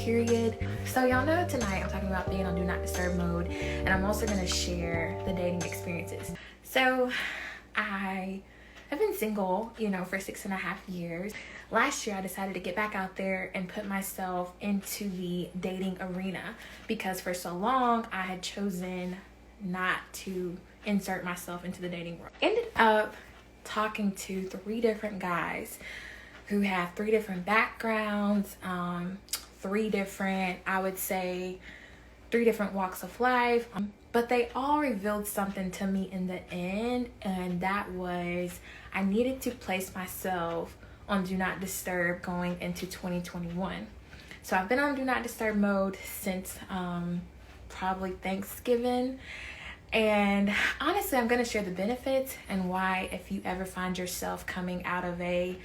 period. So y'all know tonight I'm talking about being on do not disturb mode, and I'm also going to share the dating experiences. So I have been single, for 6.5 years. Last year I decided to get back out there and put myself into the dating arena because for so long I had chosen not to insert myself into the dating world. Ended up talking to 3 different guys who have 3 different backgrounds, 3 different walks of life, but they all revealed something to me in the end, and that was I needed to place myself on do not disturb going into 2021. So I've been on do not disturb mode since probably Thanksgiving. And honestly, I'm going to share the benefits and why, if you ever find yourself coming out of a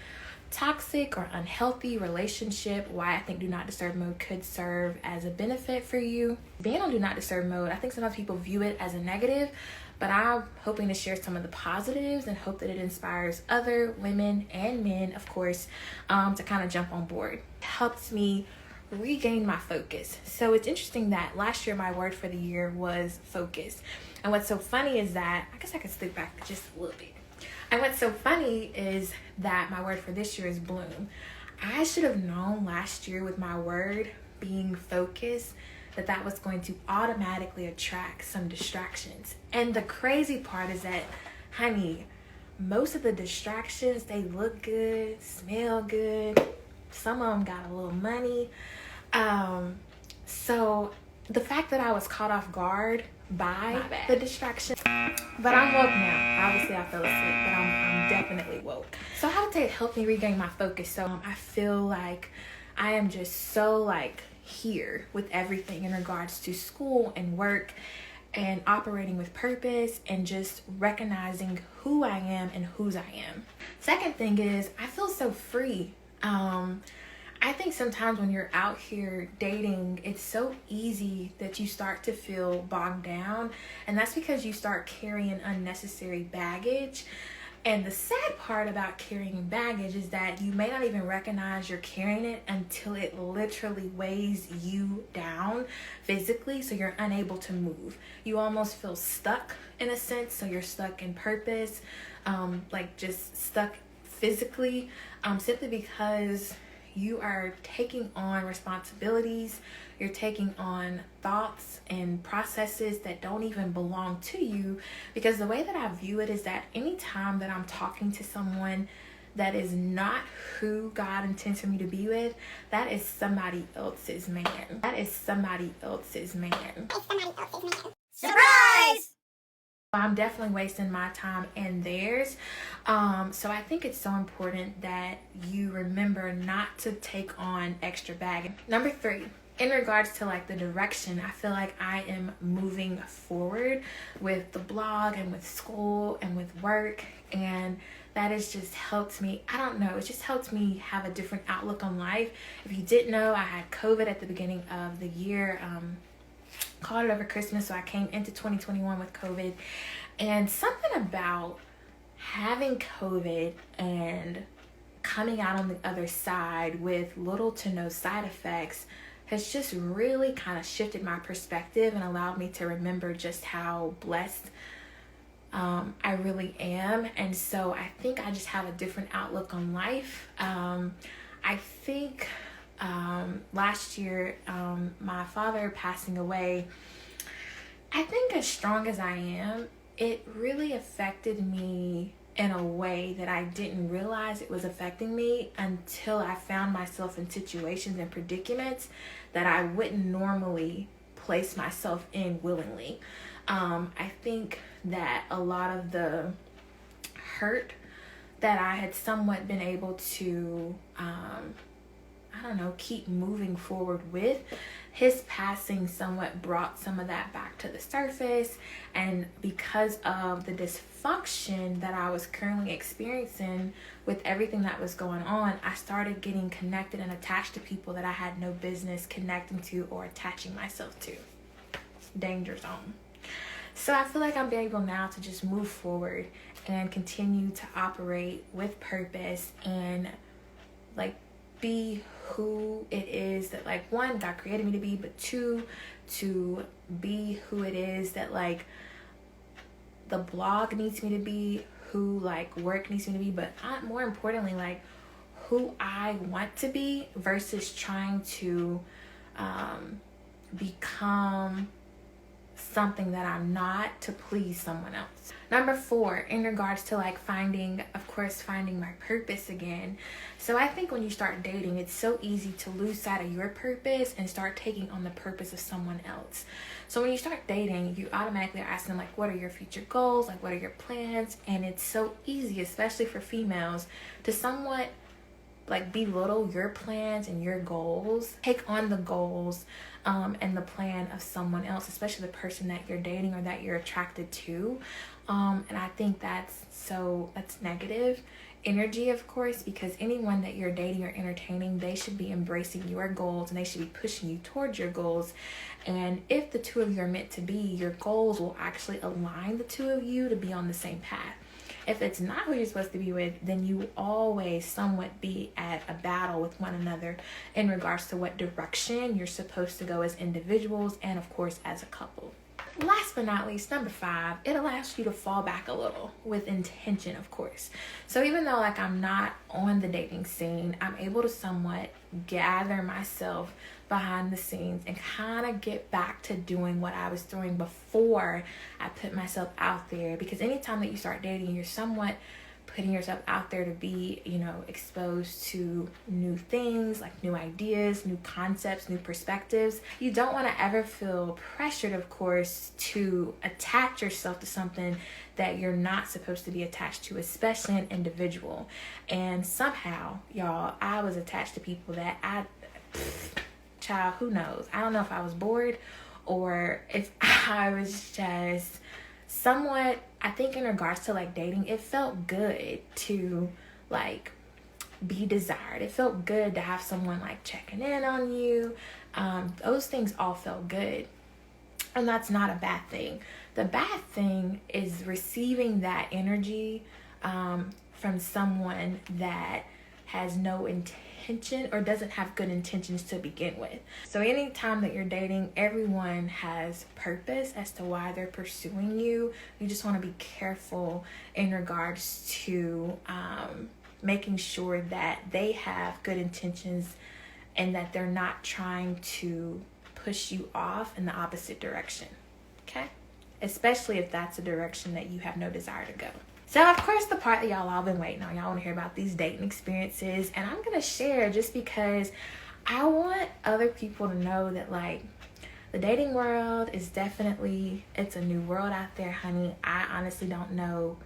toxic or unhealthy relationship, why I think do not disturb mode could serve as a benefit for you. Being on do not disturb mode, I think sometimes people view it as a negative, but I'm hoping to share some of the positives and hope that it inspires other women and men, of course, to kind of jump on board. It helps me regain my focus. So it's interesting that last year my word for the year was focus. And what's so funny is that, I guess I could stick back just a little bit. And what's so funny is that my word for this year is bloom. I should have known last year with my word being focus that was going to automatically attract some distractions. And the crazy part is that, honey, most of the distractions, they look good, smell good. Some of them got a little money. So the fact that I was caught off guard by the distraction, but I'm woke now. Obviously I fell asleep, but I'm definitely woke. So how did it help me regain my focus? So I feel like I am just so here with everything in regards to school and work and operating with purpose and just recognizing who I am and whose I am. Second thing is I feel so free. I think sometimes when you're out here dating, it's so easy that you start to feel bogged down, and that's because you start carrying unnecessary baggage. And the sad part about carrying baggage is that you may not even recognize you're carrying it until it literally weighs you down physically, so you're unable to move. You almost feel stuck in a sense, so you're stuck in purpose, just stuck physically, simply because you are taking on responsibilities, you're taking on thoughts and processes that don't even belong to you. Because the way that I view it is that anytime that I'm talking to someone that is not who God intends for me to be with, that is somebody else's man. That is somebody else's man. Surprise! I'm definitely wasting my time and theirs. So I think it's so important that you remember not to take on extra baggage. Number 3, in regards to the direction, I feel like I am moving forward with the blog and with school and with work, and that has just helped me. I don't know, it just helped me have a different outlook on life. If you didn't know, I had COVID at the beginning of the year. Caught it over Christmas, so I came into 2021 with COVID, and something about having COVID and coming out on the other side with little to no side effects has just really kind of shifted my perspective and allowed me to remember just how blessed I really am. And so I think I just have a different outlook on life. I think last year, my father passing away, I think as strong as I am, it really affected me in a way that I didn't realize it was affecting me until I found myself in situations and predicaments that I wouldn't normally place myself in willingly. I think that a lot of the hurt that I had somewhat been able to keep moving forward with, his passing somewhat brought some of that back to the surface. And because of the dysfunction that I was currently experiencing with everything that was going on, I started getting connected and attached to people that I had no business connecting to or attaching myself to. Danger zone. So I feel like I'm able now to just move forward and continue to operate with purpose and be who it is that, like, one, God created me to be, but two, to be who it is that, like, the blog needs me to be, who, like, work needs me to be, but more importantly, like, who I want to be, versus trying to become something that I'm not to please someone else. Number 4, in regards to, like, finding my purpose again. So I think when you start dating, it's so easy to lose sight of your purpose and start taking on the purpose of someone else. So when you start dating, you automatically are asking, like, what are your future goals? Like, what are your plans? And it's so easy, especially for females, to somewhat, like, belittle your plans and your goals, take on the goals and the plan of someone else, especially the person that you're dating or that you're attracted to. And I think that's negative energy, of course, because anyone that you're dating or entertaining, they should be embracing your goals and they should be pushing you towards your goals. And if the two of you are meant to be, your goals will actually align the two of you to be on the same path. If it's not who you're supposed to be with, then you will always somewhat be at a battle with one another in regards to what direction you're supposed to go as individuals and, of course, as a couple. Last but not least, number 5, it allows you to fall back a little with intention, of course. So even though, like, I'm not on the dating scene, I'm able to somewhat gather myself behind the scenes and kind of get back to doing what I was doing before I put myself out there. Because anytime that you start dating, you're somewhat putting yourself out there to be, exposed to new things, like new ideas, new concepts, new perspectives. You don't want to ever feel pressured, of course, to attach yourself to something that you're not supposed to be attached to, especially an individual. And somehow, y'all, I was attached to people that child, who knows? I don't know if I was bored or if I was just somewhat, I think in regards to, like, dating, it felt good to, like, be desired. It felt good to have someone, like, checking in on you. Those things all felt good. And that's not a bad thing. The bad thing is receiving that energy from someone that has no intention or doesn't have good intentions to begin with. So anytime that you're dating, everyone has purpose as to why they're pursuing you. You just want to be careful in regards to making sure that they have good intentions and that they're not trying to push you off in the opposite direction. Okay? Especially if that's a direction that you have no desire to go. So, of course, the part that y'all all been waiting on. Y'all want to hear about these dating experiences. And I'm going to share just because I want other people to know that, like, the dating world is definitely, it's a new world out there, honey. I honestly don't know.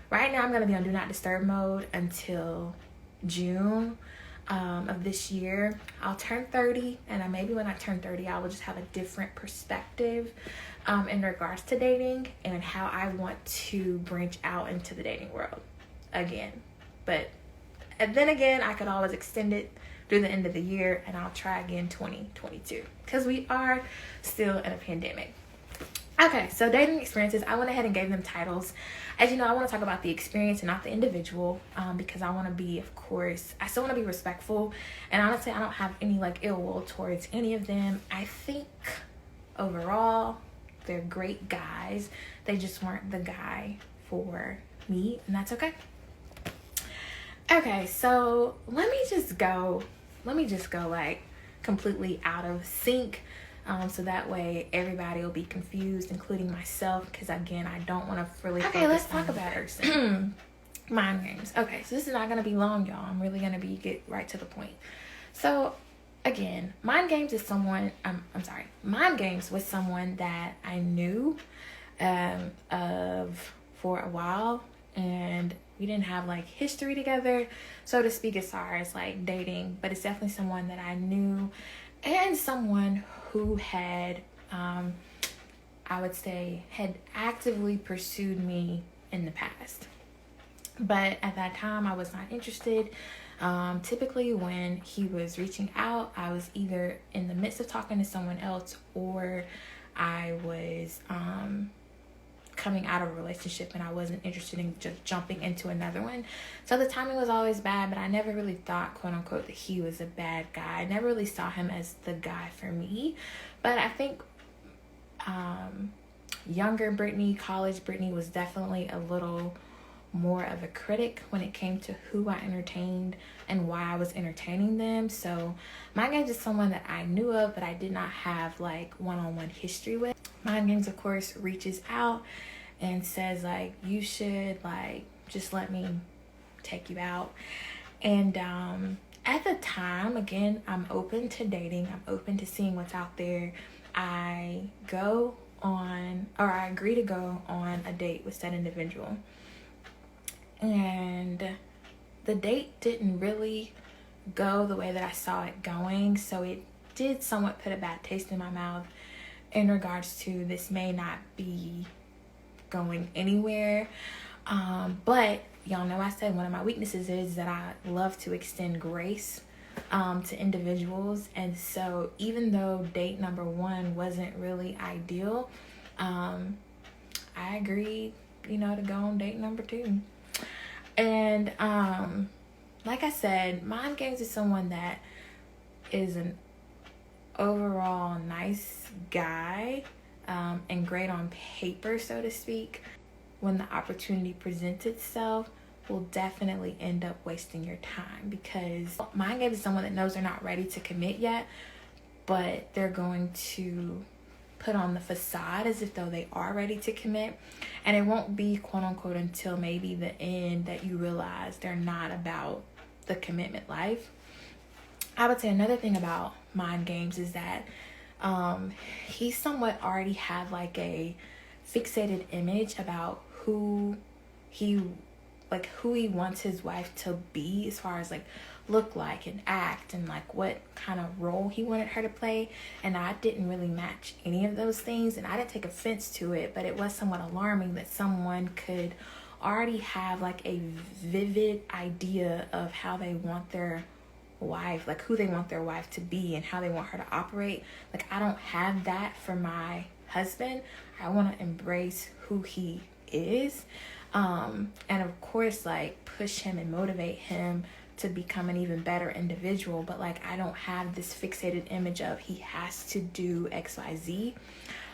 Right now, I'm going to be on Do Not Disturb mode until June of this year. I'll turn 30, and maybe when I turn 30, I will just have a different perspective in regards to dating and how I want to branch out into the dating world again. But then again, I could always extend it through the end of the year, and I'll try again 2022 because we are still in a pandemic. Okay, so dating experiences, I went ahead and gave them titles. As you know, I want to talk about the experience and not the individual because I want to be, of course, I still want to be respectful. And honestly, I don't have any, like, ill will towards any of them. I think overall, they're great guys. They just weren't the guy for me, and that's okay. Okay, so let me just go like completely out of sync. So that way everybody will be confused, including myself, because again, I don't want to really focus. Okay, let's talk about it. Mind games. Okay, so this is not going to be long, y'all. I'm really going to get right to the point. So again, mind games with someone that I knew of for a while, and we didn't have, like, history together, so to speak, as far as, like, dating, but it's definitely someone that I knew and someone who had, I would say, had actively pursued me in the past. But at that time, I was not interested. Typically, when he was reaching out, I was either in the midst of talking to someone else, or I was coming out of a relationship and I wasn't interested in just jumping into another one. So the timing was always bad, but I never really thought, quote unquote, that he was a bad guy. I never really saw him as the guy for me. But I think younger Brittany, college Brittany, was definitely a little more of a critic when it came to who I entertained and why I was entertaining them. So Mind Games is someone that I knew of, but I did not have like one-on-one history with. Mind Games, of course, reaches out and says like, you should like just let me take you out. And at the time, again, I'm open to dating. I'm open to seeing what's out there. I agree to go on a date with said individual. And the date didn't really go the way that I saw it going. So it did somewhat put a bad taste in my mouth in regards to this may not be going anywhere. But y'all know I said one of my weaknesses is that I love to extend grace to individuals. And so even though date number 1 wasn't really ideal, I agreed, to go on date number 2. And like I said, Mind Games is someone that is an overall nice guy and great on paper, so to speak. When the opportunity presents itself, will definitely end up wasting your time, because Mind Games is someone that knows they're not ready to commit yet, but they're going to put on the facade as if though they are ready to commit. And it won't be, quote unquote, until maybe the end that you realize they're not about the commitment life. I would say another thing about Mind Games is that he somewhat already had like a fixated image about who he wants his wife to be, as far as like look like and act and like what kind of role he wanted her to play. And I didn't really match any of those things, and I didn't take offense to it, but it was somewhat alarming that someone could already have like a vivid idea of how they want their wife, like who they want their wife to be and how they want her to operate. Like, I don't have that for my husband. I want to embrace who he is, and of course like push him and motivate him to become an even better individual. But like, I don't have this fixated image of he has to do XYZ.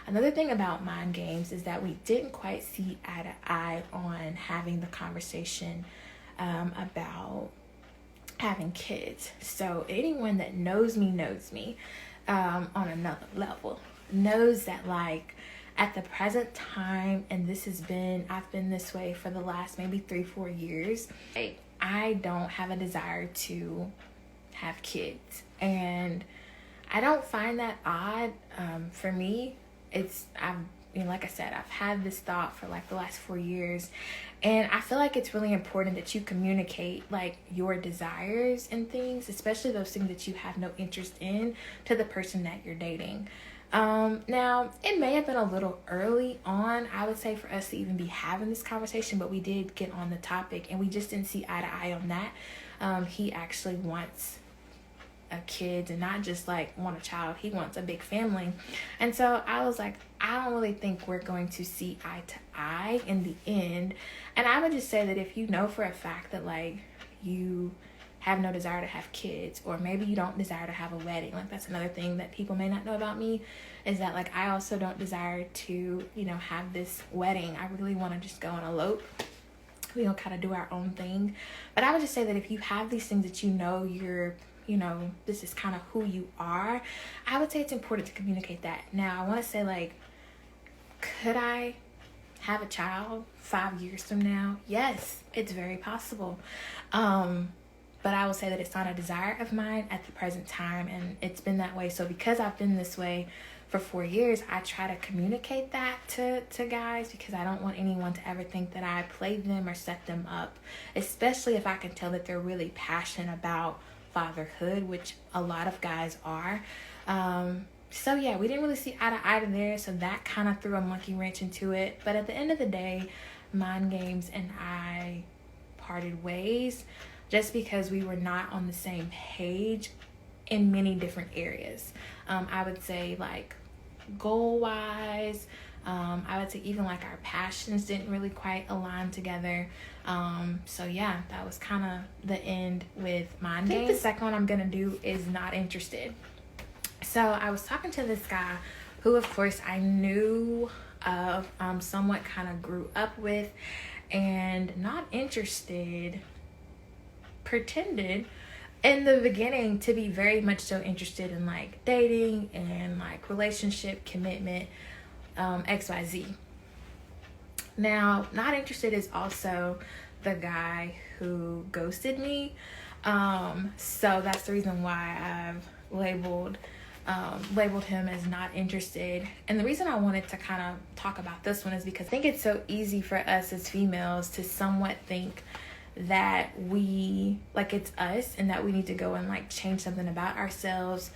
Another thing about Mind Games is that we didn't quite see eye to eye on having the conversation about having kids. So anyone that knows me on another level knows that like at the present time, and I've been this way for the last maybe 3-4 years, I don't have a desire to have kids. And I don't find that odd. For me, like I said, I've had this thought for like the last 4 years, and I feel like it's really important that you communicate like your desires and things, especially those things that you have no interest in, to the person that you're dating. Now it may have been a little early on, I would say, for us to even be having this conversation, but we did get on the topic and we just didn't see eye to eye on that. He actually wants a kid, and not just like want a child, he wants a big family. And so I was like, I don't really think we're going to see eye to eye in the end. And I would just say that if you know for a fact that like you have no desire to have kids, or maybe you don't desire to have a wedding, like that's another thing that people may not know about me, is that like I also don't desire to have this wedding. I really want to just go and elope. We don't kind of do our own thing. But I would just say that if you have these things that you're this is kind of who you are, I would say it's important to communicate that. Now I want to say, like, could I have a child 5 years from now? Yes, it's very possible. But I will say that it's not a desire of mine at the present time, and it's been that way. So because I've been this way for 4 years, I try to communicate that to guys, because I don't want anyone to ever think that I played them or set them up, especially if I can tell that they're really passionate about fatherhood, which a lot of guys are. So yeah, we didn't really see eye to eye there, so that kind of threw a monkey wrench into it. But at the end of the day, Mind Games and I parted ways just because we were not on the same page in many different areas. I would say like goal wise, I would say even like our passions didn't really quite align together. So yeah, that was kind of the end with mind games. I think the second one I'm gonna do is not interested. So I was talking to this guy who of course I knew of, somewhat kind of grew up with, and not interested pretended in the beginning to be very much so interested in like dating and like relationship commitment, XYZ. Now, not interested is also the guy who ghosted me. So that's the reason why I've labeled him as not interested. And the reason I wanted to kind of talk about this one is because I think it's so easy for us as females to somewhat think that we, like, it's us and that we need to go and like change something about ourselves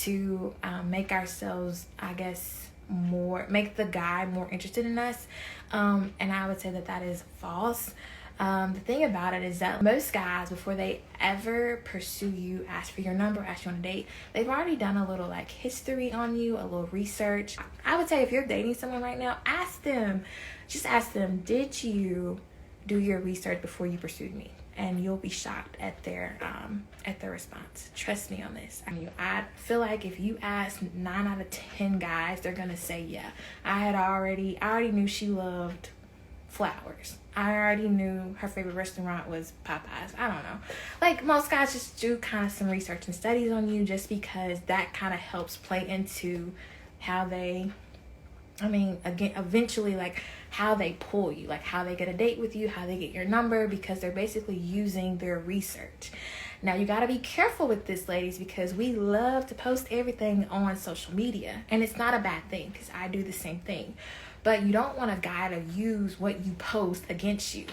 to make ourselves, I guess, make the guy more interested in us. And I would say that that is false. The thing about it is that most guys, before they ever pursue you, ask for your number, ask you on a date, they've already done a little like history on you, a little research. I would say if you're dating someone right now, ask them, did you do your research before you pursued me? And you'll be shocked at their response. Trust me on this. I feel like if you ask 9 out of 10 guys, they're gonna say, yeah, I already knew she loved flowers. I already knew her favorite restaurant was Popeyes. I don't know. Like, most guys just do kind of some research and studies on you just because that kind of helps play into how they, eventually, like, how they pull you, like how they get a date with you, how they get your number, because they're basically using their research. Now, you got to be careful with this, ladies, because we love to post everything on social media. And it's not a bad thing, because I do the same thing. But you don't want a guy to use what you post against you.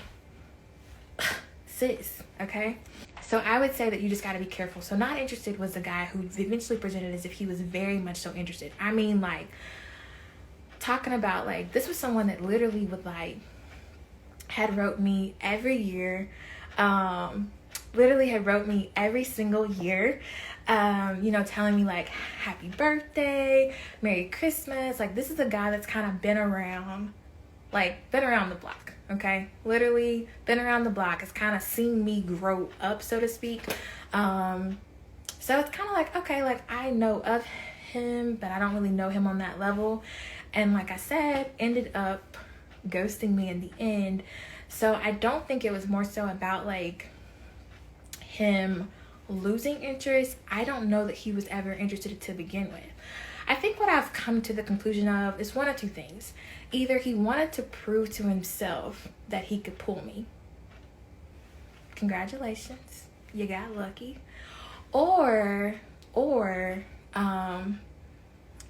Sis, okay? So I would say that you just got to be careful. So not interested was the guy who eventually presented as if he was very much so interested. I mean, like, talking about, like, this was someone that literally would, like, had wrote me every year, literally had wrote me every single year, telling me, like, happy birthday, Merry Christmas. Like, this is a guy that's kind of been around the block, okay? Literally been around the block. It's kind of seen me grow up, so to speak. So it's kind of like, okay, like, I know of him, but I don't really know him on that level. And like I said, ended up ghosting me in the end. So I don't think it was more so about like him losing interest. I don't know that he was ever interested to begin with. I think what I've come to the conclusion of is one of two things. Either he wanted to prove to himself that he could pull me. Congratulations, you got lucky. Or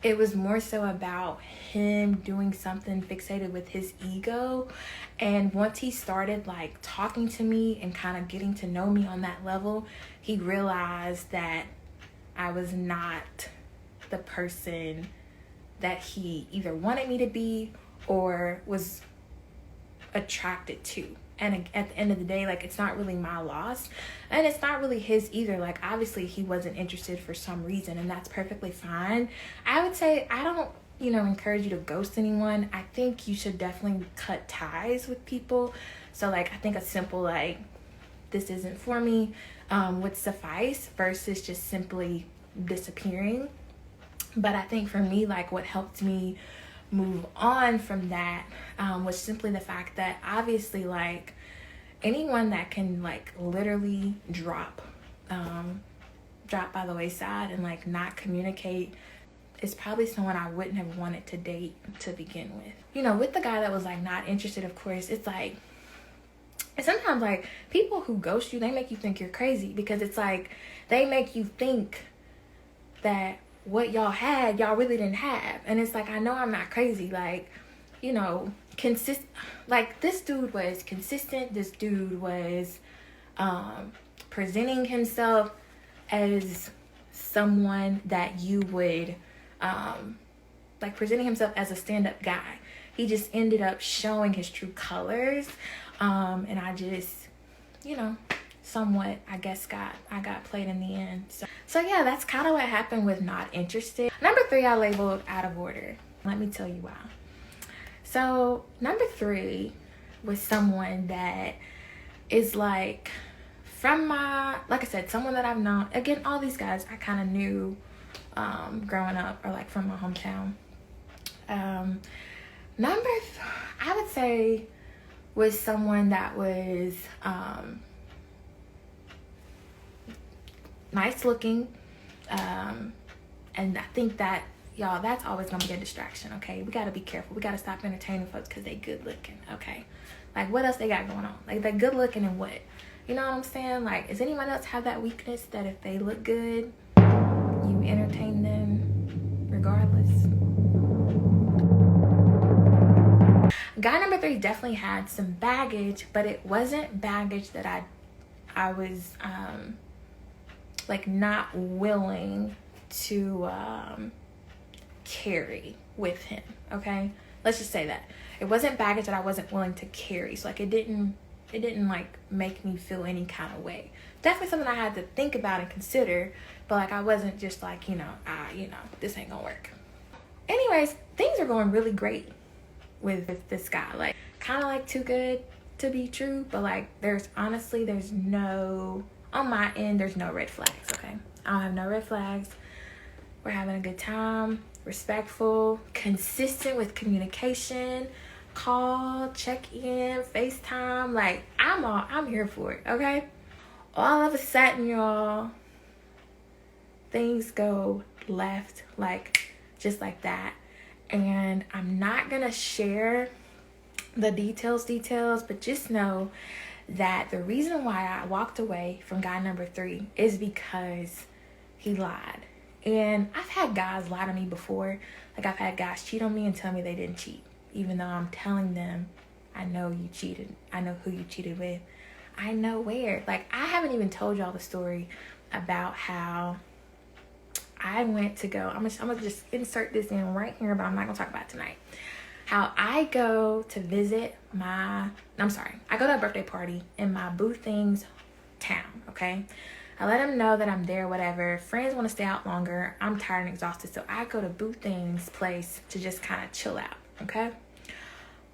it was more so about him doing something fixated with his ego. And once he started like talking to me and kind of getting to know me on that level, he realized that I was not the person that he either wanted me to be or was attracted to. And at the end of the day, like, it's not really my loss, and it's not really his either. Like, obviously he wasn't interested for some reason, and that's perfectly fine. I would say I don't, encourage you to ghost anyone. I think you should definitely cut ties with people. So, like, I think a simple, like, this isn't for me, would suffice versus just simply disappearing. But I think for me, like, what helped me move on from that was simply the fact that obviously, like, anyone that can like literally drop by the wayside and like not communicate is probably someone I wouldn't have wanted to date to begin with. With the guy that was like not interested, of course, it's like, and sometimes like people who ghost you, they make you think you're crazy, because it's like they make you think that what y'all had, y'all really didn't have. And it's like, I know I'm not crazy. Like, like, this dude was consistent. This dude was presenting himself as someone that you would, like, presenting himself as a stand-up guy. He just ended up showing his true colors. And I just, somewhat, I guess, I got played in the end. So yeah, that's kind of what happened with not interested. Number 3, I labeled out of order. Let me tell you why. So number 3 was someone that is like, from my, like I said, someone that I've known. Again, all these guys I kind of knew growing up, or like from my hometown. I would say was someone that was nice looking, and I think that, y'all, that's always gonna be a distraction. Okay, we gotta be careful. We gotta stop entertaining folks because they good looking. Okay, like what else they got going on? Like they're good looking and what? You know what I'm saying? Like, does anyone else have that weakness that if they look good, you entertain them regardless? Guy number 3 definitely had some baggage, but it wasn't baggage that I was like not willing to carry with him. Okay, let's just say that it wasn't baggage that I wasn't willing to carry. So like it didn't like make me feel any kind of way. Definitely something I had to think about and consider, but like I wasn't just like, this ain't gonna work. Anyways, things are going really great with this guy. Like kind of like too good to be true, but like there's no, on my end, there's no red flags. Okay, I don't have no red flags. We're having a good time, respectful, consistent with communication, call, check in, FaceTime. Like I'm here for it. Okay, all of a sudden, y'all, things go left, like just like that. And I'm not gonna share the details, but just know that the reason why I walked away from guy number 3 is because he lied. And I've had guys lie to me before. Like I've had guys cheat on me and tell me they didn't cheat, even though I'm telling them, I know you cheated. I know who you cheated with. I know where. Like I haven't even told y'all the story about how I went to go. I'm gonna just insert this in right here, but I'm not gonna talk about it tonight. How I go to visit I go to a birthday party in my boo thing's town. Okay, I let them know that I'm there, whatever. Friends want to stay out longer. I'm tired and exhausted, so I go to boo thing's place to just kind of chill out. Okay,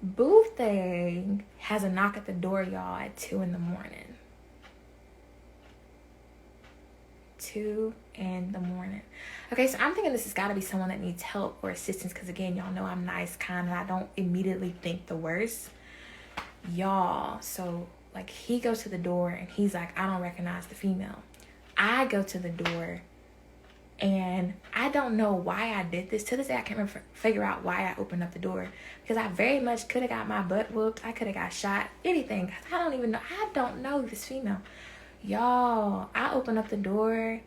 boo thing has a knock at the door, y'all, at 2 a.m. 2 a.m. Okay, so I'm thinking this has got to be someone that needs help or assistance, because again, y'all know I'm nice, kind, and I don't immediately think the worst. Y'all, so like he goes to the door and he's like, I don't recognize the female. I go to the door and I don't know why I did this. To this day, I can't figure out why I opened up the door, because I very much could have got my butt whooped. I could have got shot, anything. I don't know this female. Y'all, I open up the door.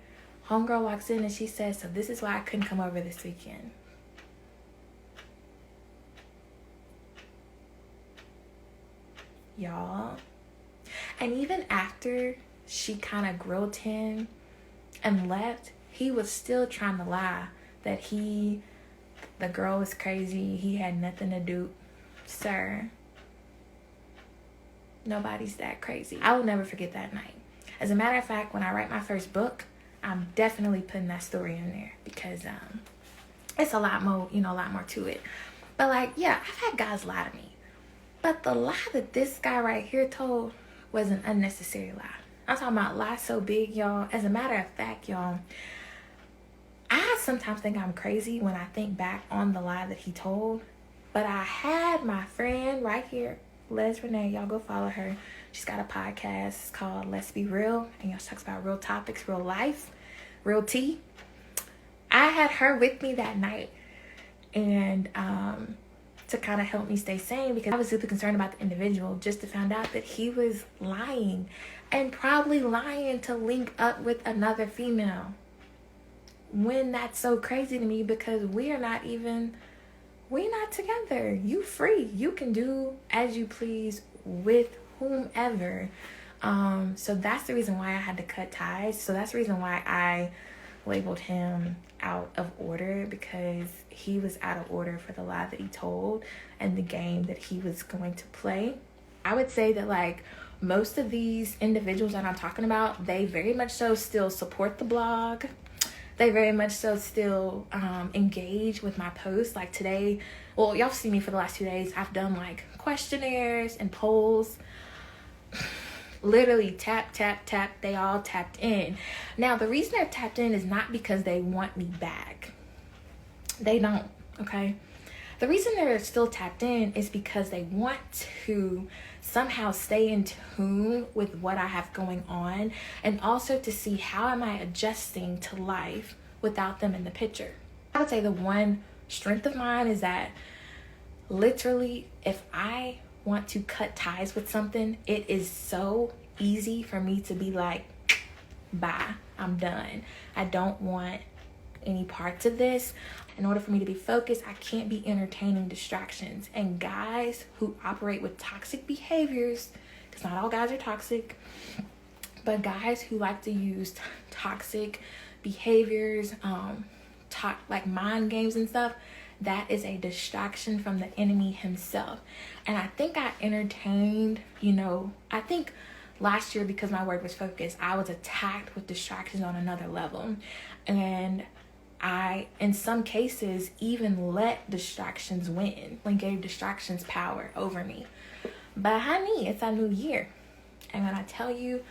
Homegirl walks in and she says, so this is why I couldn't come over this weekend. Y'all. And even after she kind of grilled him and left, he was still trying to lie that the girl was crazy. He had nothing to do. Sir, nobody's that crazy. I will never forget that night. As a matter of fact, when I write my first book, I'm definitely putting that story in there, because it's a lot more to it. But like, yeah, I've had guys lie to me, but the lie that this guy right here told was an unnecessary lie. I'm talking about lie so big, y'all. As a matter of fact, y'all, I sometimes think I'm crazy when I think back on the lie that he told. But I had my friend right here, Les Renee, y'all go follow her. She's got a podcast called Let's Be Real, and y'all talks about real topics, real life, real tea. I had her with me that night, and to kind of help me stay sane, because I was super concerned about the individual, just to find out that he was lying, and probably lying to link up with another female. When that's so crazy to me, because we're not together. You free. You can do as you please with whomever. So that's the reason why I had to cut ties. So that's the reason why I labeled him out of order, because he was out of order for the lie that he told and the game that he was going to play. I would say that like most of these individuals that I'm talking about, they very much so still support the blog. they very much so still engage with my posts. Like today, well, y'all see me for the last 2 days. I've done like questionnaires and polls. Literally tap, tap, tap. They all tapped in. Now, the reason they're tapped in is not because they want me back. They don't, okay? The reason they're still tapped in is because they want to somehow stay in tune with what I have going on, and also to see how am I adjusting to life without them in the picture. I would say the one strength of mine is that literally if I want to cut ties with something, it is so easy for me to be like, bye, I'm done. I don't want any parts of this. In order for me to be focused, I can't be entertaining distractions. And guys who operate with toxic behaviors, because not all guys are toxic, but guys who like to use toxic behaviors, like mind games and stuff, that is a distraction from the enemy himself. And I think I entertained, I think last year, because my word was focus, I was attacked with distractions on another level. And I, in some cases, even let distractions win, and gave distractions power over me. But honey, it's a new year. And when I tell you,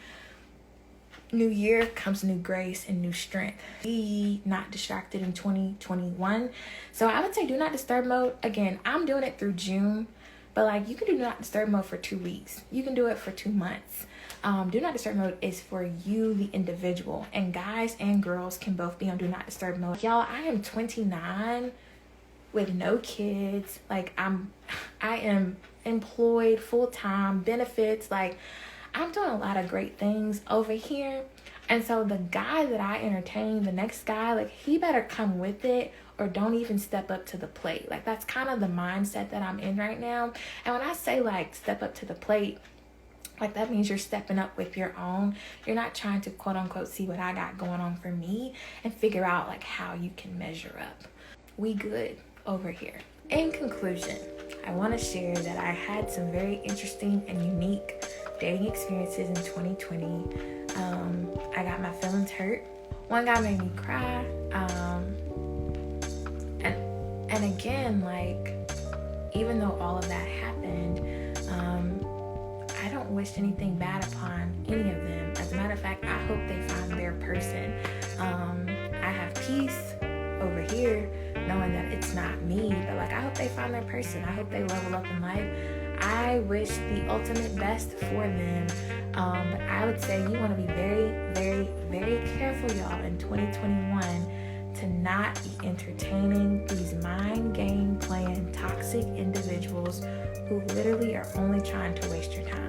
new year comes new grace and new strength. Be not distracted in 2021. So I would say do not disturb mode. Again, I'm doing it through June, but like you can do not disturb mode for 2 weeks. You can do it for 2 months. Do not disturb mode is for you, the individual, and guys and girls can both be on do not disturb mode. Y'all, I am 29 with no kids. Like I am employed full-time, benefits. Like I'm doing a lot of great things over here. And so the guy that I entertain, the next guy, like he better come with it or don't even step up to the plate. Like that's kind of the mindset that I'm in right now. And when I say like step up to the plate, like that means you're stepping up with your own. You're not trying to quote unquote see what I got going on for me and figure out like how you can measure up. We good over here. In conclusion, I want to share that I had some very interesting and unique dating experiences in 2020. I got my feelings hurt. One guy made me cry. And again, like, even though all of that happened, I don't wish anything bad upon any of them. As a matter of fact, I hope they find their person. I have peace over here knowing that it's not me, but like I hope they find their person. I hope they level up in life. I wish the ultimate best for them. But I would say you want to be very, very, very careful, y'all, in 2021 to not be entertaining these mind game playing toxic individuals who literally are only trying to waste your time.